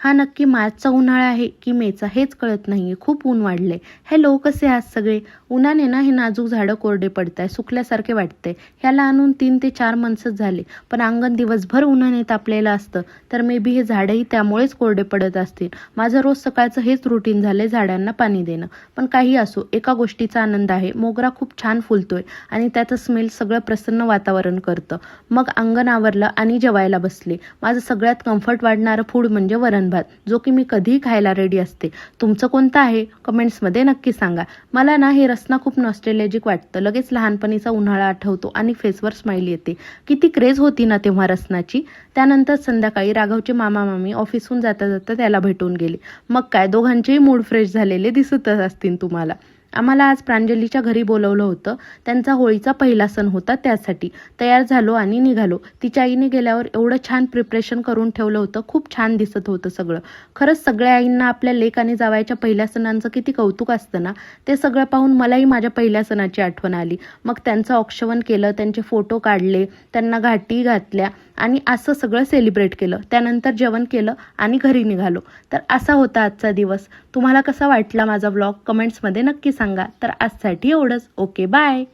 हा नक्की मार्चचा उन्हाळा आहे की मेचा हेच कळत नाहीये. खूप ऊन वाढले. हॅलो, कसे आहात सगळे? उन्हाने ना हे नाजूक झाडं कोरडे पडताय, सुकल्यासारखे वाटते. ह्याला आणून 3 ते 4 मंथच झाले, पण अंगण दिवसभर उन्हाने तापलेलं असतं, तर मे बी हे झाडंही त्यामुळेच कोरडे पडत असतील. माझं रोज सकाळचं हेच रुटीन झालंय, झाडांना पाणी देणं. पण काही असो, एका गोष्टीचा आनंद आहे, मोगरा खूप छान फुलतोय आणि त्याचं स्मेल सगळं प्रसन्न वातावरण करतं. मग अंगण आवरलं आणि जेवायला बसले. माझं सगळ्यात कम्फर्ट वाढणारं फूड म्हणजे वरण भात, जो की मी कधीही खायला रेडी असते. तुमचं कोणतं आहे? कमेंट्समध्ये नक्की सांगा. मला ना हे रसना खूप नॉस्टॅल्जिक वाटतं. लगेच लहानपणीचा उन्हाळा आठवतो आणि फेसवर स्माइल येते. किती क्रेज होती ना तेव्हा रसनाची. त्यानंतर संध्याकाळी राघवचे मामा मामी ऑफिसहून जाता जाता त्याला भेटून गेले. मग काय, दोघांचेही मूड फ्रेश झालेले दिसतच असतील तुम्हाला. आम्हाला आज प्रांजलीच्या घरी बोलवलं होतं. त्यांचा होळीचा पहिला सण होता, त्यासाठी तयार झालो आणि निघालो. तिच्या आईने गेल्यावर एवढं छान प्रिपरेशन करून ठेवलं होतं, खूप छान दिसत होतं सगळं. खरंच सगळ्या आईंना आपल्या लेक आणि जावयाच्या पहिल्या सणांचं किती कौतुक असतं ना. ते सगळं पाहून मलाही माझ्या पहिल्या सणाची आठवण आली. मग त्यांचं औक्षवण केलं, त्यांचे फोटो काढले, त्यांना घाटी घातल्या आणि असं सगळं सेलिब्रेट केलं. त्यानंतर जेवण केलं आणि घरी निघालो. तर असा होता आजचा दिवस. तुम्हाला कसा वाटला माझा व्लॉग? कमेंट्समध्ये नक्की सांगा. तर आजसाठी एवढंच. Okay, bye.